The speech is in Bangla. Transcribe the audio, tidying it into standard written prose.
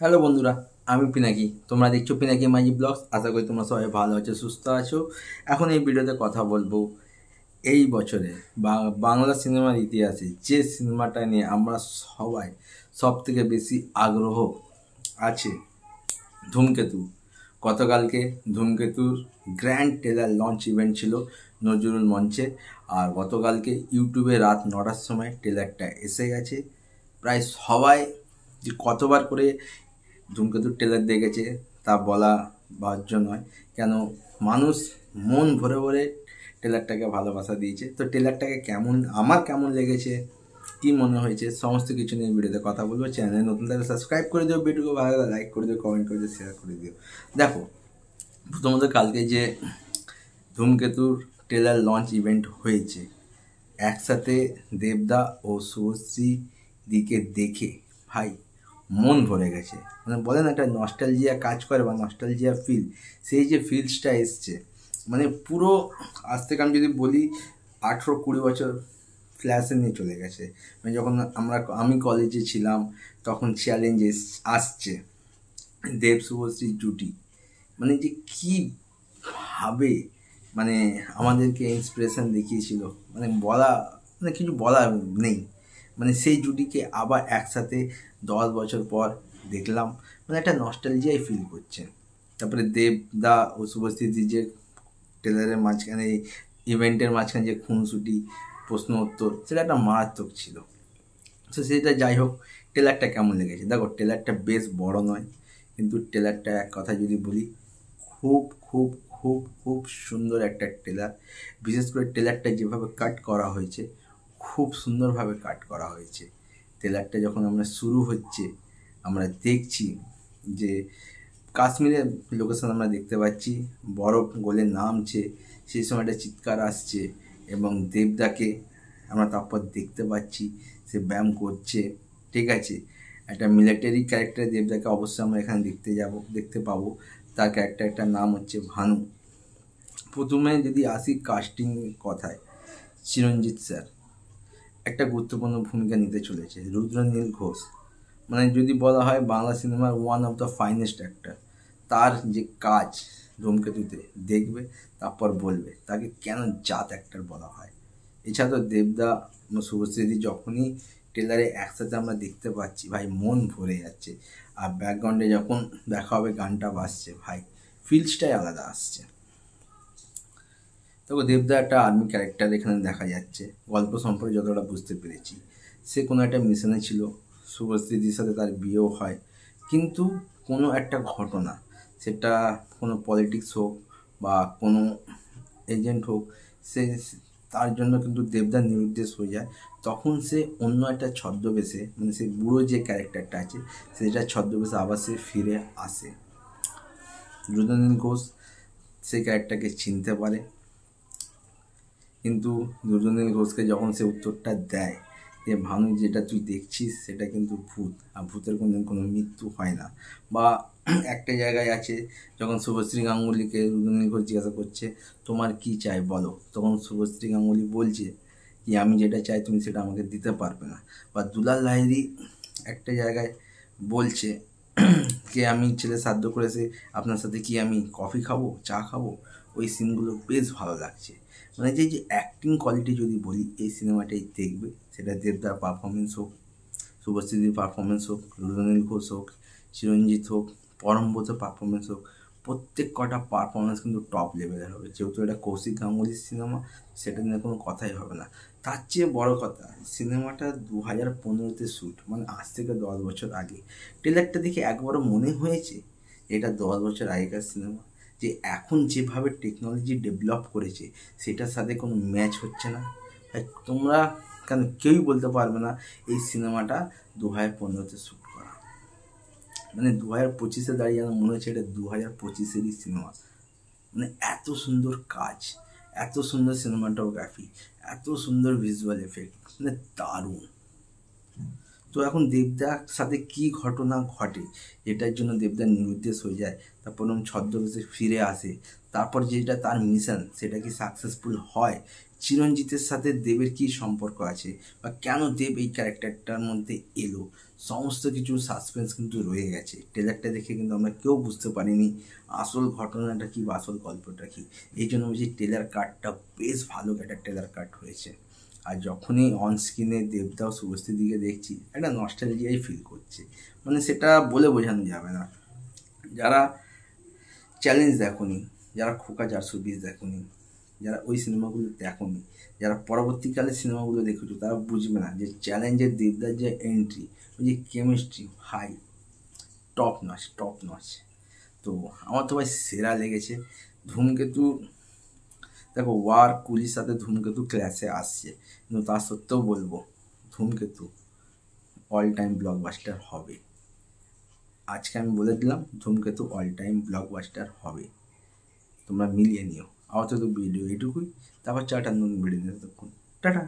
হ্যালো বন্ধুরা, আমি পিনাকি। তোমরা দেখছো পিনাকি মাঝি ব্লগস। আশা করি তোমরা সবাই ভালো আছো, সুস্থ আছো। এখন এই ভিডিওতে কথা বলবো এই বছরে বাংলা সিনেমার ইতিহাসে যে সিনেমাটা নিয়ে আমরা সবাই সব থেকে বেশি আগ্রহ আছে, ধূমকেতু। গতকালকে ধূমকেতুর গ্র্যান্ড ট্রেলার লঞ্চ ইভেন্ট ছিল নজরুল মঞ্চে। আর গতকালকে ইউটিউবে রাত 9টার সময় ট্রেলারটা এসে গেছে। প্রায় সবাই যে কতবার করে ধূমকেতুর ট্রেলার দেখেছে তা বলা বাহ্য নয়। কেন, মানুষ মন ভরে ভরে ট্রেলারটাকে ভালোবাসা দিয়েছে। তো ট্রেলারটাকে আমার কেমন লেগেছে, কি মনে হয়েছে, সমস্ত কিছু নিয়ে ভিডিওতে কথা বলবো। চ্যানেলে নতুন তাহলে সাবস্ক্রাইব করে দিও, ভিডিওকে ভালো লাগলে লাইক করে দিও, কমেন্ট করে দিও, শেয়ার করে দিও। দেখো, প্রথমত কালকে যে ধূমকেতুর ট্রেলার লঞ্চ ইভেন্ট হয়েছে, একসাথে দেবদা ও শুভশ্রী দিকে দেখে ভাই মন ভরে গেছে। মানে বলে না, একটা নস্টালজিয়া কাজ করে বা নস্টালজিয়া ফিল, সেই যে ফিলসটা এসছে, মানে পুরো আজ থেকে আমি যদি বলি 18-20 বছর ফ্ল্যাশে নিয়ে চলে গেছে। মানে যখন আমি কলেজে ছিলাম তখন চ্যালেঞ্জ আসছে দেব শুভশ্রীর জুটি, মানে যে কী ভাবে মানে আমাদেরকে ইন্সপিরেশন দেখিয়েছিল, মানে মানে কিছু বলা নেই। মানে সেই জুটিকে আবার একসাথে 10 বছর পর দেখলাম, মানে একটা নস্টালজিয়াই ফিল করছে। তারপরে দেবদা ও শুভস্থিতি যে ট্রেলারের মাঝখানে, ইভেন্টের মাঝখানে যে খুনসুটি প্রশ্ন উত্তর, সেটা একটা মারাত্মক ছিল। তো সেটা যাই হোক, ট্রেলারটা কেমন লেগেছে? দেখো, ট্রেলারটা বেশ বড় নয়, কিন্তু ট্রেলারটা এক কথা যদি বলি, খুব খুব খুব খুব সুন্দর একটা ট্রেলার। বিশেষ করে ট্রেলারটা যেভাবে কাট করা হয়েছে, খুব সুন্দরভাবে কাট করা হয়েছে। ট্রেলারটা যখন আমরা শুরু হচ্ছে, আমরা দেখছি যে কাশ্মীরের লোকেশন আমরা দেখতে পাচ্ছি, বরফ গলে নামছে, সেই সময় একটা চিৎকার আসছে এবং দেবদাকে আমরা তারপর দেখতে পাচ্ছি সে ব্যায়াম করছে। ঠিক আছে, একটা মিলিটারি ক্যারেক্টার দেবদাকে অবশ্যই আমরা এখানে দেখতে পাবো। তার ক্যারেক্টারটার নাম হচ্ছে ভানু। প্রথমে যদি আসি কাস্টিং কথায়, চিরঞ্জিত স্যার একটা গুরুত্বপূর্ণ ভূমিকা নিতে চলেছে। রুদ্রনীল ঘোষ, মানে যদি বলা হয় বাংলা সিনেমার one of the finest actor. তার যে কাজ ধূমকেতুতে দেখবে, তারপর বলবে তাকে কেন জাত অ্যাক্টার বলা হয়। এছাড়া তো দেবদা শুভশ্রীদি যখনই ট্রেলারে একসাথে আমরা দেখতে পাচ্ছি, ভাই মন ভরে যাচ্ছে। আর ব্যাকগ্রাউন্ডে যখন দেখা হবে গানটা বাজছে, ভাই ফিলসটাই আলাদা আসছে। তবে দেবদা একটা আর্মি ক্যারেক্টার এখানে দেখা যাচ্ছে। গল্প সম্পর্কে যতটা বুঝতে পেরেছি, সে কোনো একটা মিশনে ছিল, শুভশ্রীদির সাথে তার বিয়েও হয়। কিন্তু কোনো একটা ঘটনা, সেটা কোনো পলিটিক্স হোক বা কোনো এজেন্ট হোক, সে তার জন্য কিন্তু দেবদা নিরুদ্দেশ হয়ে যায়। তখন সে অন্য একটা ছদ্মবেশে, মানে সে বুড়ো যে ক্যারেক্টারটা আছে, সেটা ছদ্মবেশে আবার সে ফিরে আসে। রুদ্রনীল ঘোষ সেই ক্যারেক্টারকে চিনতে পারে, কিন্তু দুজনের ঘোষকে যখন সে উত্তরটা দেয় যে ভানু যেটা তুই দেখছিস সেটা কিন্তু ভূত, আর ভূতের কোনো মৃত্যু হয় না। বা একটা জায়গায় আছে, যখন শুভশ্রী গাঙ্গুলিকে রুদ্রনীল ঘোষ জিজ্ঞাসা করছে তোমার কি চাই বলো, তখন শুভশ্রী গাঙ্গুলি বলছে যে আমি যেটা চাই তুমি সেটা আমাকে দিতে পারবে না। বা দুলাল লাহিড়ী একটা জায়গায় বলছে যে আমি ছেলে সাধ্য করেছে, আপনার সাথে কি আমি কফি খাবো, চা খাবো। ওই সিনগুলো বেশ ভালো লাগছে। মানে যে যে অ্যাক্টিং কোয়ালিটি যদি বলি, এই সিনেমাটাই দেখবে, সেটা দেবদার পারফরমেন্স হোক, শুভশ্রীদির পারফরমেন্স হোক, রুদ্রনীল ঘোষ হোক, চিরঞ্জিত হোক, পরমব্রত পারফরমেন্স হোক, প্রত্যেক কটা পারফরমেন্স কিন্তু টপ লেভেলের হবে। যেহেতু এটা কৌশিক গাঙ্গুলির সিনেমা, সেটা নিয়ে কোনো কথাই হবে না। তার চেয়ে বড় কথা, সিনেমাটা 2015-তে শ্যুট, মানে আজ থেকে 10 বছর আগে। ট্রেলারটা দেখে একবারও মনে হয়েছে এটা 10 বছর আগেকার সিনেমা? যে এখন যেভাবে টেকনোলজি ডেভেলপ করেছে, সেটার সাথে কোনো ম্যাচ হচ্ছে না। তোমরা কেন কেউই বলতে পারবে না এই সিনেমাটা 2015-তে শ্যুট করা। মানে 2025-এ দাঁড়িয়ে আমার মনে হচ্ছে এটা 2025-এরই সিনেমা। মানে এত সুন্দর কাজ, এত সুন্দর সিনেমাটোগ্রাফি, এত সুন্দর ভিজুয়াল এফেক্ট, মানে দারুণ। তো এখন দেবদার সাথে কি ঘটনা ঘটে, এটার জন্য দেবদা নিরুদ্দেশ হয়ে যায়, তারপর ছদ্মবেশে ফিরে আসে, তারপর যেটা তার মিশন সেটা কি সাকসেসফুল হয়, চিরঞ্জিতের সাথে দেবের কি সম্পর্ক আছে, বা কেন দেব এই ক্যারেক্টারটার মধ্যে এলো, সমস্ত কিছু সাসপেন্স কিন্তু রয়ে গেছে। ট্রেলারটা দেখে কিন্তু আমরা কেউ বুঝতে পারিনি আসল ঘটনাটা কী বা আসল গল্পটা কী। এই জন্য বলছি ট্রেলার কাটটা বেশ ভালো একটা ট্রেলার কাট হয়েছে। আর যখনই অন স্ক্রিনে দেবদা ও শুভশ্রীদিকে দেখছি একটা নস্টালজিয়াই ফিল করছে, মানে সেটা বলে বোঝানো যাবে না। যারা চ্যালেঞ্জ দেখোনি, যারা খোকা 420 দেখোনি, যারা ওই সিনেমাগুলো দেখোনি, যারা পরবর্তীকালে সিনেমাগুলো দেখেছো তারা বুঝবে না যে চ্যালেঞ্জের দেবদার যে এন্ট্রি, ওই যে কেমিস্ট্রি হাই, টপ নচ। তো আমার তো ভাই সেরা লেগেছে। ধূমকেতু, দেখো ওয়ার কুলির সাথে ধূমকেতু ক্লাসে আসছে, কিন্তু তা সত্ত্বেও বলবো ধূমকেতু অল টাইম ব্লকবাস্টার হবে। আজকে আমি বলে দিলাম ধূমকেতু অল টাইম ব্লকবাস্টার হবে, তোমরা মিলিয়ে নিও। আপাতত ভিডিও এটুকুই, তারপর চারটা নতুন ভিডিও নিয়ে ততক্ষণ টাটা।